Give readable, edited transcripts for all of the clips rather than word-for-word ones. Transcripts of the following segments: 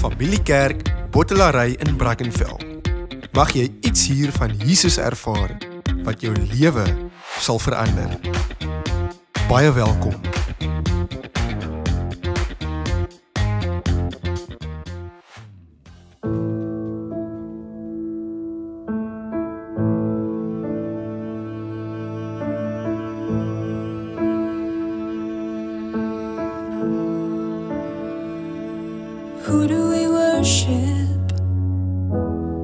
Familiekerk Bottelary in Brackenfell. Mag jy iets hier van Jesus ervaar wat jou lewe sal verander. Baie welkom. Who do we worship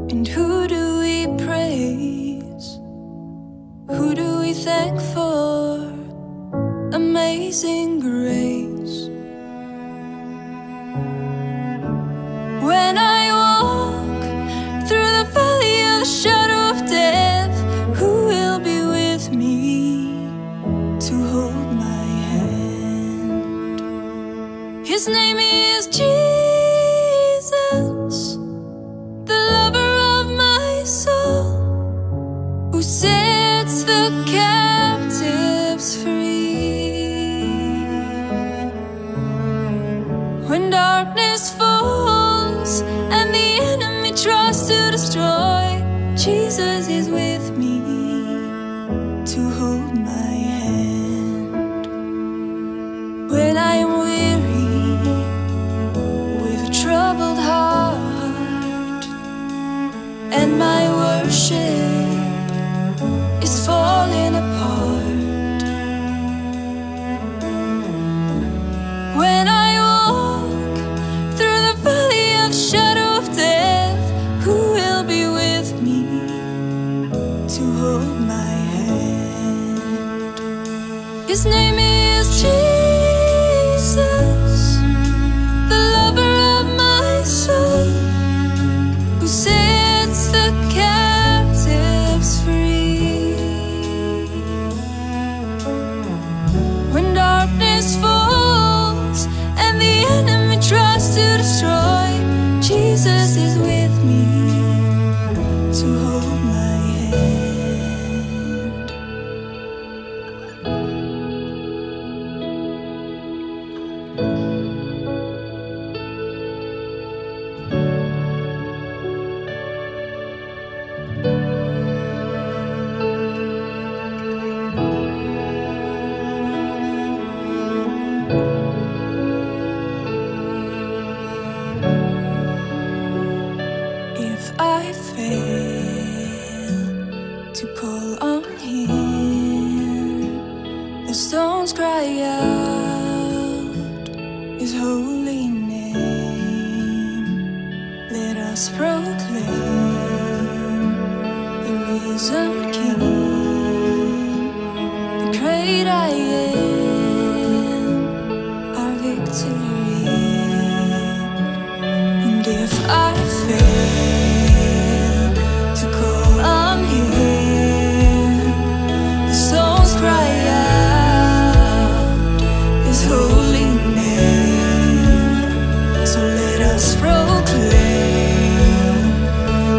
and who do we praise? Who do we thank for amazing grace? When I walk through the valley of the shadow of death, who will be with me to hold my hand? His name is Jesus, who sets the captives free. When darkness falls and the enemy tries to destroy, Jesus is with me to hold my hand. When I am weary with a troubled heart and my worship is falling apart, when I walk through the valley of shadow of death, who will be with me to hold my hand? His name is Jesus, the lover of my soul, who sets the captives free. When darkness falls and the enemy tries to destroy, Jesus is with me to hold my hand. If I fail to call on Him, the stones cry out His holy name. Let us proclaim the risen King, the great I am, our victory. And if I fail to call on Him, the souls cry out His holy name. So let us proclaim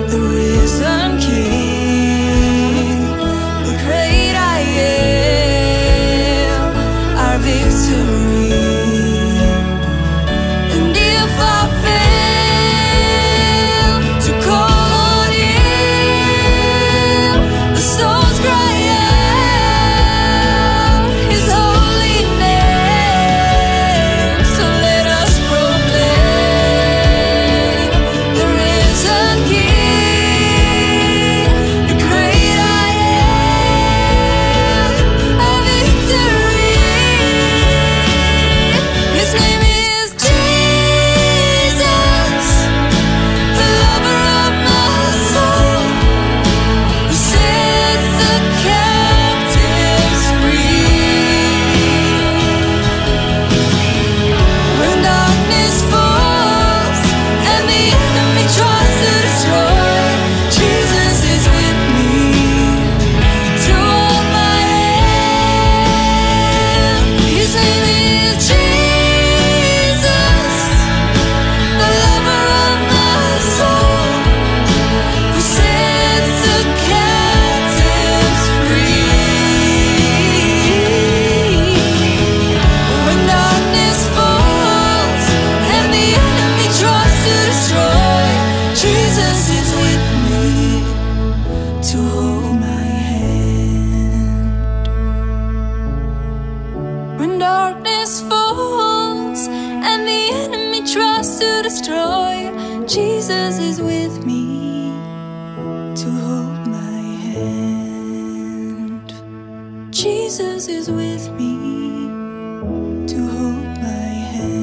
the risen King, the great I am, our victory. And if I fail to call on Him, the souls cry out His holy name. So let us proclaim the risen King, the great I am, our victory. His name is Jesus. to destroy. Jesus is with me to hold my hand. Jesus is with me to hold my hand.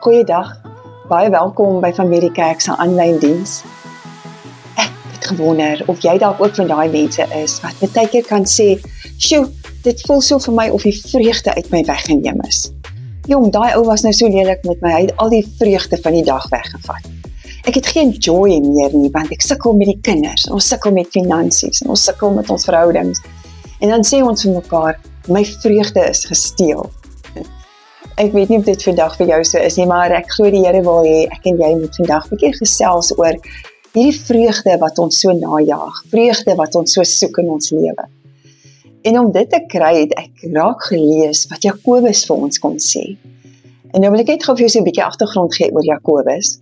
Goeiedag, baie welkom by Familie Kerk se aanlyn diens. Ek het gewonder of jy dalk ook van daai mense is wat baie keer kan sê, "Sjoe, dit voel so vir my of die vreugde uit my weggeneem is." Jong, daai ou was nou so lelik met my, hy het al die vreugde van die dag weggevat. Ek het geen joy meer nie, want ek sukkel met die kinders, ons sukkel met finansies, en ons sukkel met ons verhoudings. En dan sê ons vir mekaar, my vreugde is gesteel. Ek weet nie of dit vandag vir jou so is nie, maar ek glo die Here wil hê ek en jy moet vandag 'n bietjie gesels oor hierdie vreugde wat ons so najaag, vreugde wat ons so soek in ons lewe. En om dit te kry, het ek raak gelees wat Jakobus vir ons kon sê. En nou wil ek net gou vir jou so 'n bietjie agtergrond gee oor Jakobus.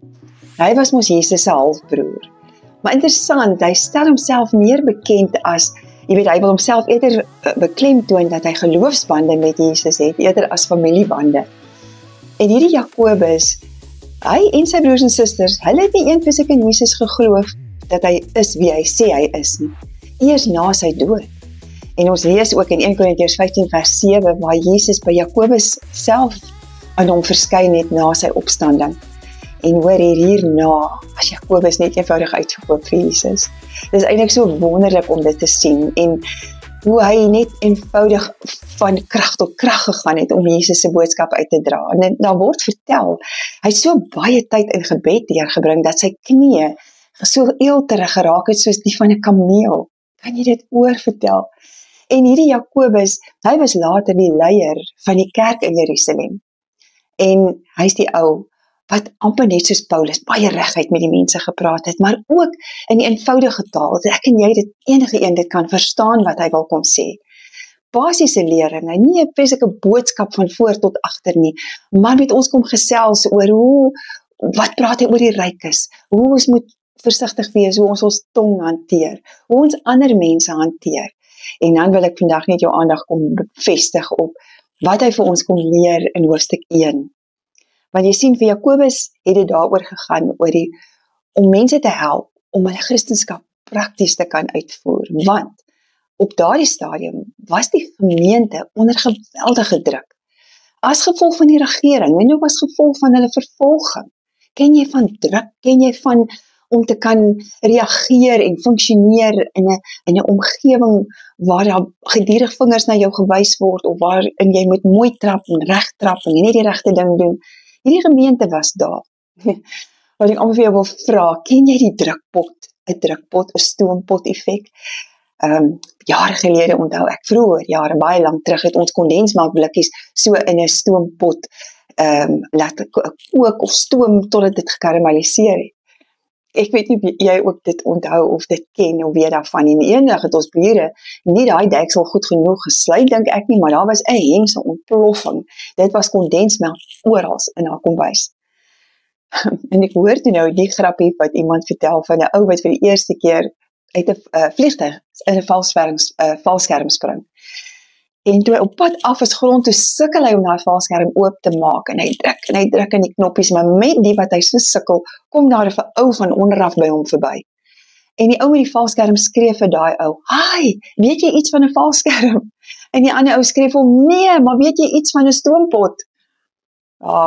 Hy was mos Jesus se halfbroer. Maar interessant, hy stel homself meer bekend as, jy weet, hy wil homself eerder beklemtoon dat hy geloofsbande met Jesus het, eerder as familiebande. En hierdie Jakobus, hy en sy broers en susters, hulle het nie een vir in Jesus geglo dat hy is wie hy sê hy is nie, eers na sy dood. En ons lees ook in 1 Korintiërs 15 vers 7, waar Jesus by Jakobus self aan hom verskyn het na sy opstanding. En hoor hierna, as Jakobus net eenvoudig uitverkoop vir Jesus. Dit is eintlik so wonderlik om dit te sien, en hoe hy net eenvoudig van krag tot krag gegaan het om Jesus se boodskap uit te dra. En daar word vertel, hy het so baie tyd in gebed deurgebring, dat sy knieë so eelterig geraak het soos die van 'n kameel. Kan jy dit oorvertel? En hierdie Jakobus, hy was later die leier van die kerk in Jerusalem. En hy is die ou wat amper net soos Paulus baie reguit met die mense gepraat het, maar ook in die eenvoudige taal, dat ek en jy enige een dit kan verstaan wat hy wil kom sê. Basiese lering, nie 'n fisieke boodskap van voor tot agter nie, maar met ons kom gesels oor wat praat hy oor die rykes, hoe ons moet versigtig wees, hoe ons tong hanteer, hoe ons ander mense hanteer. En dan wil ek vandag net jou aandag kom bevestig op wat hy vir ons kom leer in hoofstuk 1. Want jy sien, vir Jakobus het dit daaroor gegaan, om mense te help, om hulle Christendom prakties te kan uitvoer. Want op daardie stadium was die gemeente onder geweldige druk. As gevolg van die regering, en ook as gevolg van hulle vervolging. Ken jy van druk? Ken jy van om te kan reageer en funksioneer in 'n omgewing waar daar gedurig vingers na jou gewys word, of waarin jy moet mooi trap en reg trap en jy net die regte ding doen? Hierdie gemeente was daar. Wat ek amper vir jou wil vra, ken jy die drukpot? 'n drukpot, 'n stoompot effek? Jare gelede onthou ek, vroeër jare, baie lank terug, het ons kondensmelkblikkies so in 'n stoompot laat kook of stoom totdat dit gekarameliseer het. Ek weet nie of jy ook dit onthou of dit ken of weet daarvan. En eendag het ons bure nie daai deksel goed genoeg gesluit, dink ek nie, maar daar was 'n hengse ontploffing. Dit was kondensmelk oral in haar kombuis. En ek hoor toe nou die grappie wat iemand vertel van 'n ou wat vir die eerste keer uit 'n vliegtuig in 'n valskerm spring. En toe hy op pad af is grond, toe sukkel hy om daai valskerm oop te maak, en hy druk in die knoppies, maar met die wat hy so sukkel, kom daar 'n ou van onderaf by hom verby. En die ou met die valskerm skree vir daai ou, "Hi, weet jy iets van 'n valskerm?" En die ander ou skree vir hom, "Nee, maar weet jy iets van 'n stoompot?"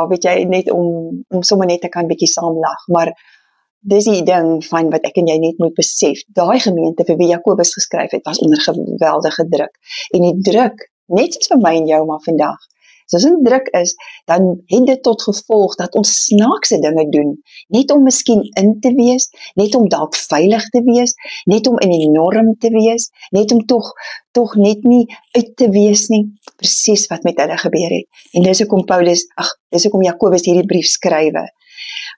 Weet jy, net om sommer net te kan bietjie saam lag, maar dis die ding van wat ek en jy net moet besef. Daai gemeente vir wie Jakobus geskryf het, was onder geweldige druk. En die druk, net soos vir my en jou maar vandag, as in druk is, dan het dit tot gevolg dat ons snaakse dinge doen, net om miskien in te wees, net om dalk veilig te wees, net om in die norm te wees, net om tog net nie uit te wees nie, presies wat met hulle gebeur het. En dis hoekom Jakobus hierdie brief skrywe.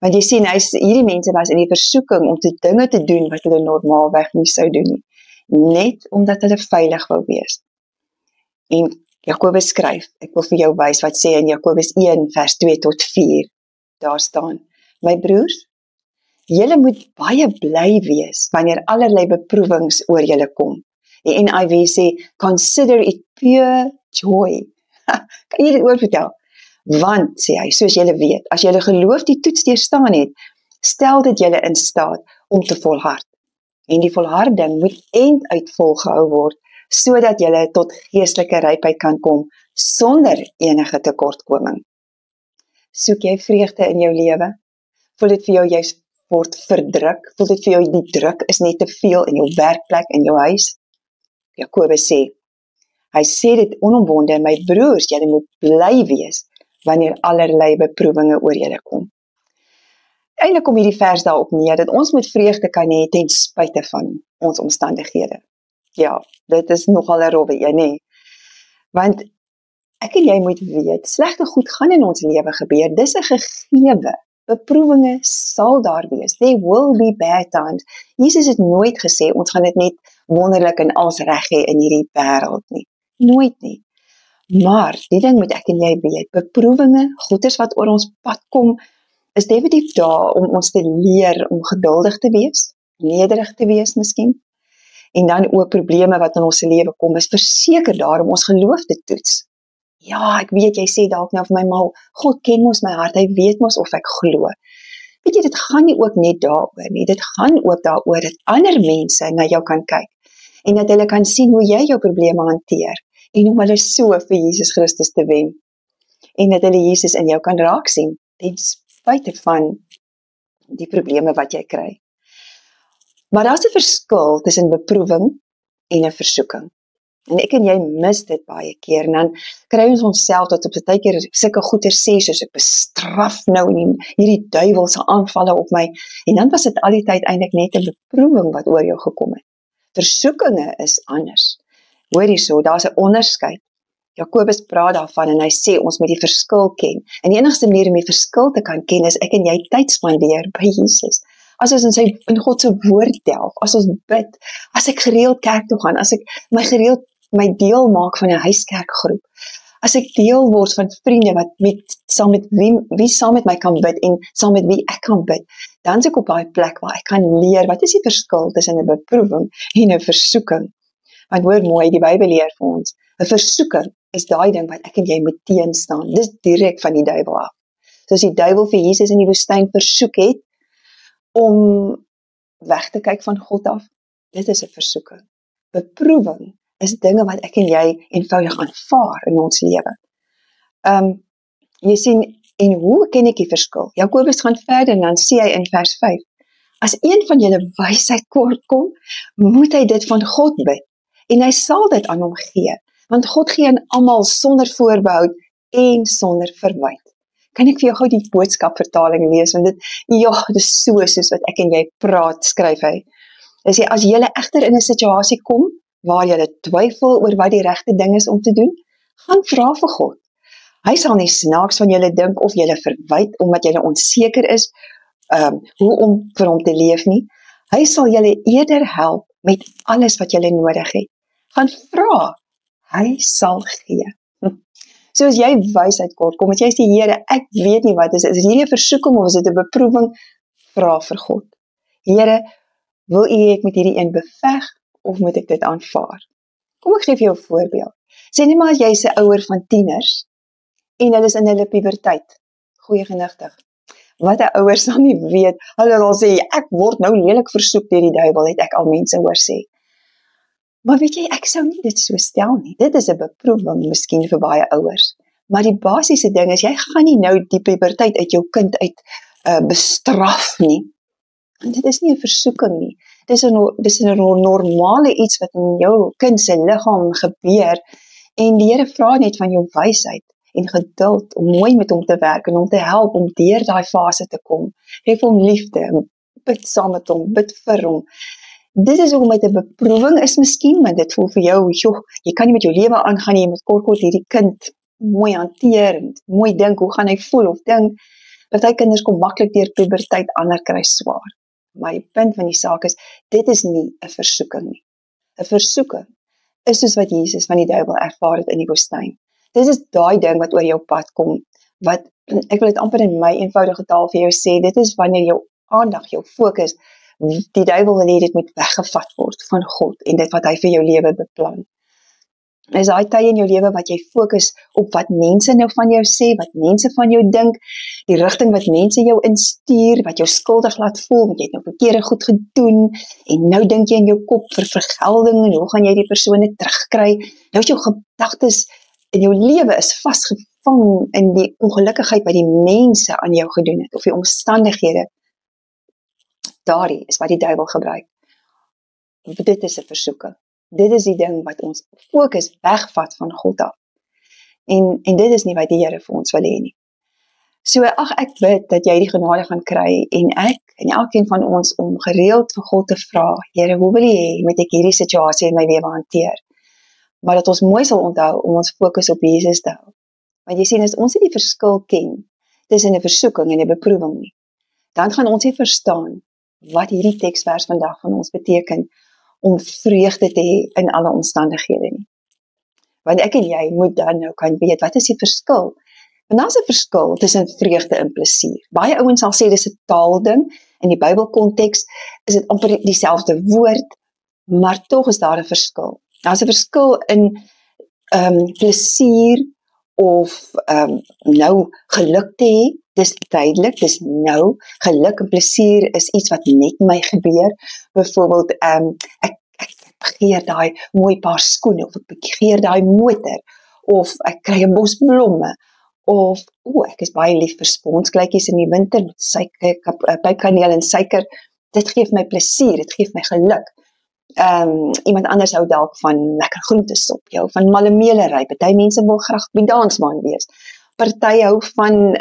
Want jy sien, hierdie mense was in die versoeking om dinge te doen wat hulle normaalweg nie sou doen nie. net omdat hulle veilig wou wees. En Jakobus skryf, ek wil vir jou wys wat sê in Jakobus 1 vers 2 tot 4, daar staan, my broers, julle moet baie bly wees wanneer allerlei beproewings oor julle kom. Die NIV sê, consider it pure joy. Kan jy dit oorvertel? Want, sê hy, soos julle weet, as julle geloof die toets deurstaan het, stel dit julle in staat om te volhard. En die volharding moet einduit volgehou word, sodat julle tot geestelike rypheid kan kom, sonder enige tekortkoming. Soek jy vreugde in jou lewe? Voel dit vir jou, jy word verdruk? Voel dit vir jou, die druk is net te veel in jou werkplek, in jou huis? Jakobus sê, hy sê dit onomwonde, my broers, julle moet bly wees, wanneer allerlei beproewinge oor julle kom. Eintlik kom hierdie vers daarop neer, dat ons met vreugde kan hê ten spyte van ons omstandighede. Ja, dit is nogal 'n rowwe een, nee. Want ek en jy moet weet, slegte goed gaan in ons lewe gebeur, dis 'n gegewe. Beproewinge sal daar wees. There will be bad times. Jesus het nooit gesê, ons gaan dit net wonderlik en als reg hê in hierdie wêreld nie. Nooit nie. Maar, die ding moet ek en jy weet, beproewinge, goeders wat oor ons pad kom, is definitief daar om ons te leer om geduldig te wees, nederig te wees miskien, en dan ook probleme wat in ons lewe kom, is verseker daar om ons geloof te toets. Ja, ek weet, jy sê dalk nou vir my, maar God ken mos my hart, hy weet mos of ek glo. Weet jy, dit gaan nie ook net daaroor nie, dit gaan ook daaroor dat ander mense na jou kan kyk, en dat hulle kan sien hoe jy jou probleme hanteer, en om hulle so vir Jesus Christus te wen, en dat hulle Jesus in jou kan raak sien, ten spyte van die probleme wat jy kry. Maar daar is 'n verskil tussen beproewing en 'n versoeking. En ek en jy mis dit baie keer, en dan kry ons onsself dat op baie keer sulke goeie sê, soos ek bestraf nou en hierdie duiwelse aanvalle op my, en dan was dit al die tyd eintlik net 'n beproewing wat oor jou gekom het. Versoekinge is anders. Hoor hierso, daar's 'n onderskeid. Jakobus praat daarvan en hy sê ons moet die verskil ken. En die enigste manier om die verskil te kan ken is ek en jy tyd spandeer by Jesus. As ons in God se woord delf, as ons bid, as ek gereeld kerk toe gaan, as ek my deel maak van 'n huiskerkgroep, as ek deel word van vriende wat saam met wie saam met my kan bid en saam met wie ek kan bid, dan is ek op daai plek waar ek kan leer wat is die verskil tussen 'n beproewing en 'n versoeking. Want hoor mooi, die Bybel leer vir ons, 'n versoeking is daai ding wat ek en jy moet teenstaan. Dis direk van die duiwel af. Soos die duiwel vir Jesus in die woestyn versoek het om weg te kyk van God af, dit is 'n versoeking. Beproewing is dinge wat ek en jy eenvoudig aanvaar in ons lewe. Jy sien, en hoe ken ek die verskil? Jakobus gaan verder en dan sê hy in vers 5, as een van julle wysheid kort kom, moet hy dit van God bid, en hy sal dit aan hom gee, want God gee aan almal sonder voorbehou en sonder verwyte. Kan ek vir jou gou die boodskapvertaling lees, want dit is soos wat ek en jy praat, skryf hy. Hy sê, as julle egter in 'n situasie kom, waar julle twyfel oor wat die regte ding is om te doen, gaan vra vir God. Hy sal nie snaaks van julle dink of julle verwyt omdat julle onseker is hoe om vir hom te leef nie. Hy sal julle eerder help met alles wat julle nodig het. Gaan vra, hy sal gee. So as jy wysheid kort kom, as jy sê, Here, ek weet nie wat is hierdie 'n versoeking of is dit 'n beproewing? Vra vir God. Here, wil U ek met hierdie een beveg of moet ek dit aanvaar? Kom ek gee vir jou 'n voorbeeld. Sê net maar as jy's 'n ouer van tieners en hulle is in hulle puberteit. Goeie genigtig. Wat 'n ouer sal nie weet, hulle wil sê ek word nou lelik versoek deur die duiwel, het ek al mense hoor sê. Maar weet jy, ek sou nie dit so stel nie. Dit is 'n beproewing miskien vir baie ouers. Maar die basiese ding is, jy gaan nie nou die puberteit uit jou kind uit bestraf nie. En dit is nie 'n versoeking nie. Dis 'n normale iets wat in jou kind se liggaam gebeur, en die Here vra net van jou wysheid en geduld om mooi met hom te werk en hom te help om deur daai fase te kom. Geef hom liefde, bid saam met hom, bid vir hom. Dit is hoekom dit 'n beproewing is miskien, maar dit voel vir jou, jy kan nie met jou lewe aangaan nie, jy moet kort hierdie kind mooi hanteer en mooi dink, hoe gaan hy voel of dink. Party kinders kom maklik deur puberteit, ander kry swaar. Maar die punt van die saak is, dit is nie 'n versoeking nie. 'n versoeking, is soos wat Jesus van die duiwel ervaar het in die woestyn. Dit is daai ding wat oor jou pad kom, wat, ek wil dit amper in my eenvoudige taal vir jou sê, dit is wanneer jou aandag, jou fokus, die duiwel wil hê dit moet weggevat word van God, en dit wat hy vir jou lewe beplan. Is daai tye in jou lewe wat jy fokus op wat mense nou van jou sê, wat mense van jou dink, die rigting wat mense jou instuur, wat jou skuldig laat voel, want jy het nou verkeerde goed gedoen, en nou dink jy in jou kop vir vergelding, en hoe gaan jy die persone terugkry, nou is jou gedagtes in jou lewe is vasgevang in die ongelukkigheid wat die mense aan jou gedoen het, of die omstandighede. Daardie is wat die duiwel gebruik. Dit is 'n versoeking. Dit is die ding wat ons fokus wegvat van God af. En dit is nie wat die Here vir ons wil hê nie. So, ek bid dat jy die genade gaan kry, en ek, en elkeen van ons, om gereeld vir God te vra, Here, hoe wil jy hê, moet ek hierdie situasie in my lewe hanteer? Maar dat ons mooi sal onthou, om ons fokus op Jesus te hou. Want jy sien, as ons nie die verskil ken, tussen 'n versoeking en 'n beproewing nie, dan gaan ons nie verstaan, wat hierdie teksvers vandag van ons beteken, om vreugde te hê in alle omstandighede nie. Want ek en jy moet dan nou kan weet, wat is die verskil? Want daar is 'n verskil tussen vreugde en plesier. Baie ouens sal sê, dis 'n taalding, in die Bybelkonteks is dit amper dieselfde woord, maar tog is daar 'n verskil. Daar is 'n verskil in plesier, of nou geluk te hê, dis tydelik, dis nou, geluk en plesier is iets wat net my gebeur, byvoorbeeld, ek begeer daai mooi paar skoene, of ek begeer daai motor, of ek kry 'n bos blomme, of, ek is baie lief vir sponskluitjies in die winter, met suiker, pypkaneel en suiker, dit geef my plesier, dit geef my geluk. Iemand anders hou dalk van lekker groentesop, jou van malemelery, party mense wil graag by dansbaan wees, party hou van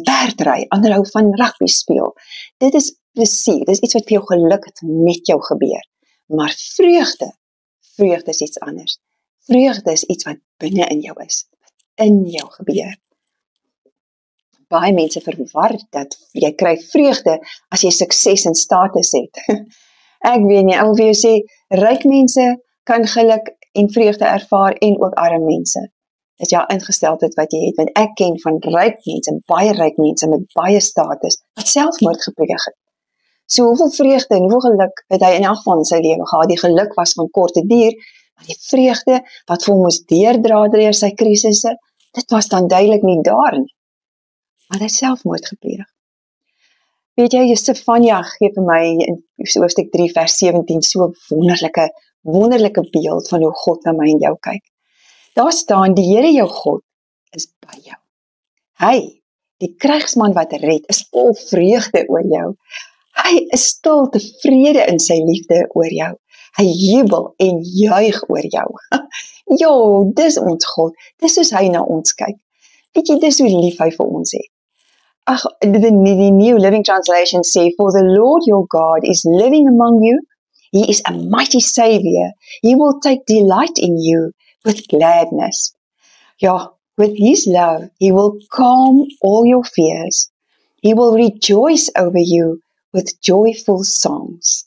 perdry, ander hou van rugby speel. Dit is plesier, dit is iets wat vir jou geluk het met jou gebeur. Maar vreugde is iets anders. Vreugde is iets wat binne in jou is, wat in jou gebeur. Baie mense verwar dat jy kry vreugde as jy sukses en status het. Ek weet nie, ek wil vir jou sê, ryk mense kan geluk en vreugde ervaar, en ook arme mense. Dit is jou ingesteldheid wat jy het, want ek ken van ryk mense, baie ryk mense met baie status, wat selfmoord gepleeg het. So hoeveel vreugde en hoeveel geluk het hy in elk van sy lewe gehad? Die geluk was van korte duur, maar die vreugde wat vir hom moes deurdra deur sy krisisse, dit was dan duidelik nie daar nie. Maar hy het selfmoord gepleeg. Weet jy, Stefania gee vir my in hoofstuk 3 vers 17 so 'n wonderlike beeld van hoe God na my en jou kyk. Daar staan, die Here jou God is by jou. Hy, die krygsman wat red, is vol vreugde oor jou. Hy is stil tevrede in sy liefde oor jou. Hy jubel en juig oor jou. Jo, dis ons God, dis soos hy na ons kyk. Weet jy, dis hoe lief hy vir ons het. The New Living Translation say, for the Lord your God is living among you. He is a mighty Savior. He will take delight in you with gladness. Yeah, with His love, He will calm all your fears. He will rejoice over you with joyful songs.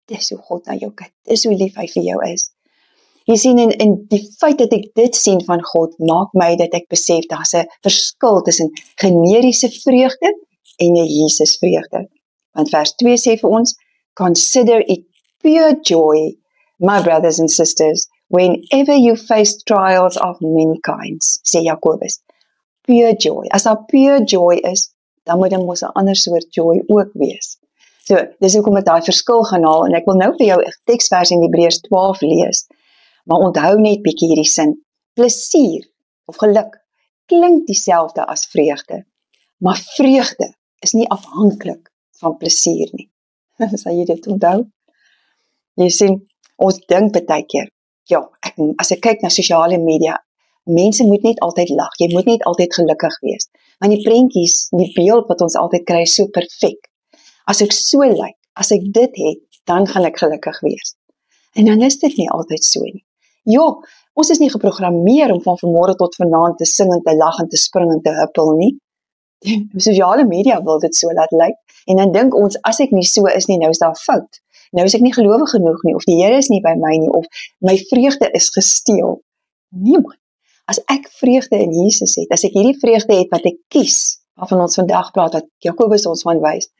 Dis hoe God na jou kyk. Dis hoe lief hy vir jou is. Jy sien, in die feit dat ek dit sien van God, maak my dat ek besef, daar is 'n verskil tussen generiese vreugde en 'n Jesus vreugde. Want vers 2 sê vir ons, consider it pure joy, my brothers and sisters, whenever you face trials of many kinds, sê Jakobus. Pure joy. As daar pure joy is, dan moet daar mos 'n ander soort joy ook wees. So, dis hoekom ek daai verskil gaan haal, en ek wil nou vir jou 'n teksvers in Hebreërs 12 lees. Maar onthou net bietjie hierdie sin. Plesier of geluk klink dieselfde as vreugde, maar vreugde is nie afhanklik van plesier nie. Sal jy dit onthou? Jy sien, ons dink baie keer, ja, as ek kyk na sosiale media, mense moet net altyd lag, jy moet net altyd gelukkig wees. Maar die prentjies, die beeld wat ons altyd kry, is so perfek. As ek so lyk, as ek dit het, dan gaan ek gelukkig wees. En dan is dit nie altyd so nie. Ja, ons is nie geprogrammeer om van vanmôre tot vanaand te sing en te lag en te spring en te huppel nie. Die sosiale media wil dit so laat lyk. En dan dink ons, as ek nie so is nie, nou is daar fout. nou is ek nie gelowig genoeg nie, of die Here is nie by my nie, of my vreugde is gesteel. Nee man, as ek vreugde in Jesus het, as ek hierdie vreugde het wat ek kies, waarvan ons vandag praat, wat Jakobus ons van wys,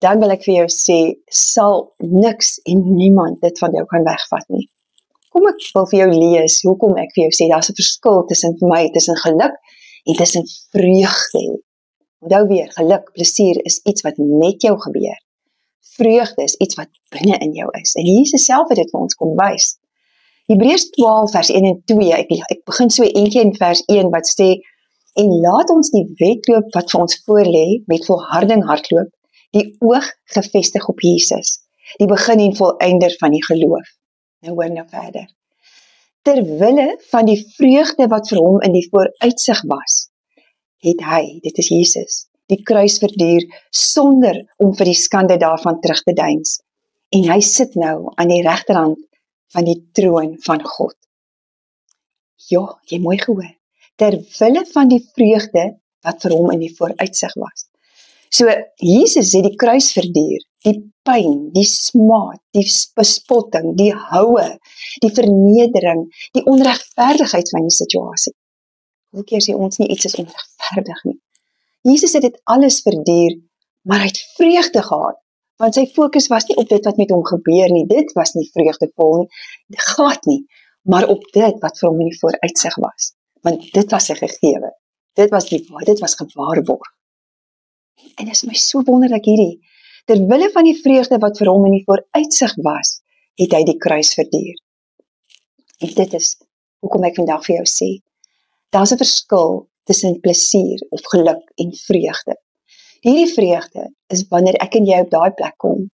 dan wil ek vir jou sê, sal niks en niemand dit van jou kan wegvat nie. Kom ek wil vir jou lees, hoekom ek vir jou sê, daar is 'n verskil tussen vir my, tussen geluk en tussen vreugde. Onthou weer, geluk, plesier is iets wat met jou gebeur. Vreugde is iets wat binne in jou is. En Jesus self het dit vir ons kom wys. Hebreërs 12 vers 1 en 2, ek begin so eentjie in vers 1 wat sê, en laat ons die wedloop wat vir ons voorlê met volharding hardloop, die oog gefestig op Jesus, die begin en volëinder van die geloof. Nou hoor nou verder. Terwille van die vreugde wat vir hom in die vooruitsig was, het hy, dit is Jesus, die kruis verduur sonder om vir die skande daarvan terug te deins. En hy sit nou aan die regterhand van die troon van God. Ja, jy mooi gehoor. Terwille van die vreugde wat vir hom in die vooruitsig was. So, Jesus het die kruis verduur, die pyn, die smaad, die bespotting, die houe, die vernedering, die onregverdigheid van die situasie. Hoe keer sê ons nie iets is onregverdig nie. Jesus het dit alles verduur, maar hy het vreugde gehad, want sy fokus was nie op dit wat met hom gebeur nie, dit was nie vreugdevol nie, dit gaat nie, maar op dit wat vir hom in die vooruitsig was, want dit was sy gegewe, dit was gewaarborg. En dit is my so wonderlik hierdie, terwille van die vreugde wat vir hom in die vooruitsig was, het hy die kruis verduur. En dit is, hoekom ek vandag vir jou sê, daar is 'n verskil tussen plesier of geluk en vreugde. Hierdie vreugde is wanneer ek en jy op daai plek kom,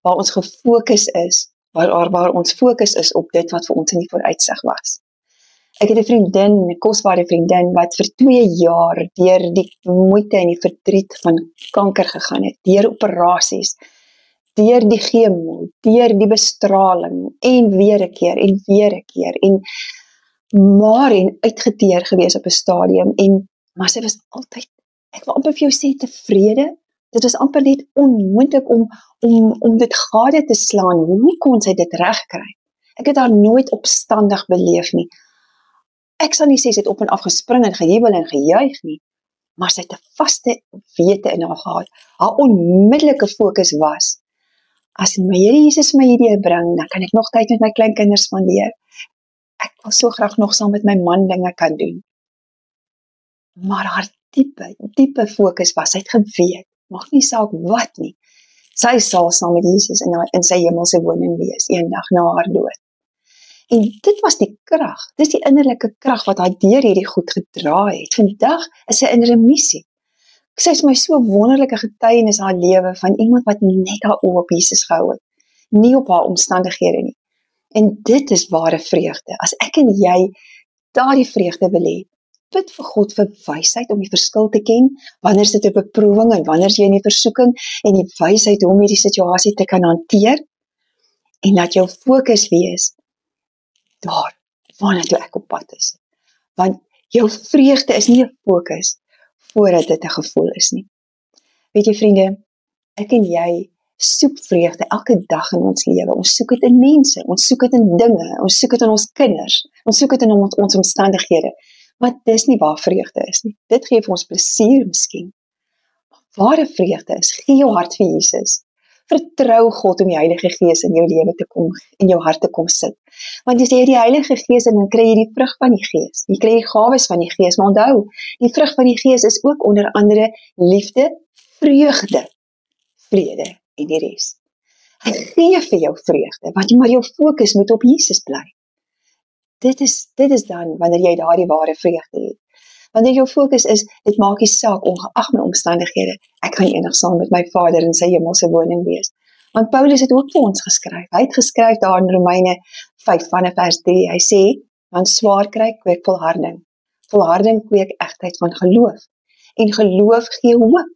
waar ons gefokus is, waar ons fokus is op dit wat vir ons in die vooruitsig was. Ek het 'n vriendin, 'n kosbare vriendin, wat vir 2 jaar deur die moeite en die verdriet van kanker gegaan het, deur operasies, deur die chemo, deur die bestraling, en weer 'n keer, en maar en uitgeteer gewees op 'n stadium, maar sy was altyd, ek wil amper vir jou sê, tevrede. Dit was amper net onmoontlik om dit gade te slaan. Hoe kon sy dit regkry? Ek het haar nooit opstandig beleef nie. Ek sal nie sê sy het op en af gespring en gejubel en gejuig nie, maar sy het 'n vaste wete in haar gehad. Haar onmiddellike fokus was, as my Here Jesus my hierdie bring, dan kan ek nog tyd met my kleinkinders spandeer. Ek wil so graag nog saam met my man dinge kan doen. Maar haar diepe fokus was, sy het geweet, mag nie saak wat nie, sy sal saam met Jesus in sy hemelse woning wees, eendag na haar dood. En dit was die krag, dis die innerlike krag wat haar deur hierdie goed gedra het. Vandag is sy in remissie. Sy is my so wonderlike getuienis haar lewe van iemand wat net haar oë op Jesus gehou het, nie op haar omstandighede nie. En dit is ware vreugde. As ek en jy daardie vreugde wil hê, bid vir God vir wysheid om die verskil te ken, wanneer is dit 'n beproewing en wanneer is jy in die versoeking, en die wysheid om hierdie situasie te kan hanteer, en laat jou fokus wees daar, waarna toe ek op pad is. Want jou vreugde is nie 'n fokus, voordat dit 'n gevoel is nie. Weet jy vriende, ek en jy soek vreugde elke dag in ons lewe. Ons soek dit in mense, ons soek dit in dinge, ons soek dit in ons kinders, ons soek dit in ons omstandighede. Maar dis nie waar vreugde is nie. Dit gee vir ons plesier miskien. Maar ware vreugde is, gee jou hart vir Jesus. Vertrou God om die Heilige Gees in jou lewe te kom, in jou hart te kom sit. Want as jy die Heilige Gees en dan kry jy die vrug van die Gees. Jy kry die gawes van die Gees, maar onthou, die vrug van die Gees is ook onder andere liefde, vreugde, vrede en die res. Hy gee vir jou vreugde, want maar jou fokus moet op Jesus bly. Dit is dan wanneer jy daardie ware vreugde het. Wanneer jou fokus is, dit maak nie saak, ongeag my omstandighede, ek gaan eendag saam met my Vader in sy hemelse woning wees. Want Paulus het ook vir ons geskryf. Hy het geskryf daar in Romeine 5 vanaf vers 3. Hy sê, want swaar kry kweek volharding. Volharding kweek egtheid van geloof. En geloof gee hoop.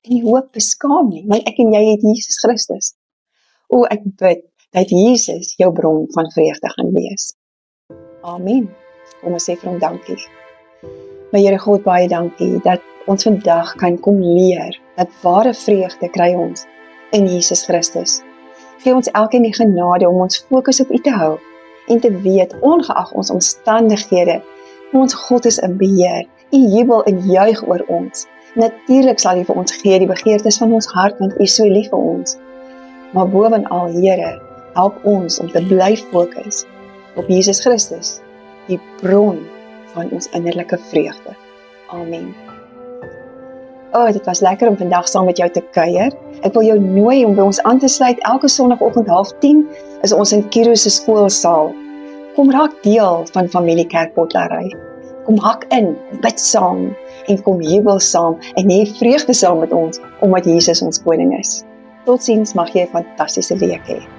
En die hoop beskaam nie, want ek en jy het Jesus Christus. Ek bid dat Jesus jou bron van vreugde gaan wees. Amen. Kom ons sê vir hom dankie. My Here God, baie dankie dat ons vandag kan kom leer dat ware vreugde kry ons in Jesus Christus. Gee ons elkeen die genade om ons fokus op U te hou en te weet, ongeag ons omstandighede, ons God is in beheer. U jubel en juig oor ons. Natuurlik sal U vir ons gee die begeertes van ons hart, want U is so lief vir ons. Maar bovenal, Here, help ons om te bly fokus op Jesus Christus, die bron van ons innerlike vreugde. Amen. Dit was lekker om vandag saam met jou te kuier. Ek wil jou nooi om by ons aan te sluit. Elke Sondagoggend 9:30 is ons in Kiro se skoolsaal. Kom raak deel van Familiekerk Bottelaarry. Kom hak in, bid saam en kom jubel saam en hê vreugde saam met ons, omdat Jesus ons koning is. Totsiens, mag jy 'n fantastiese week hê.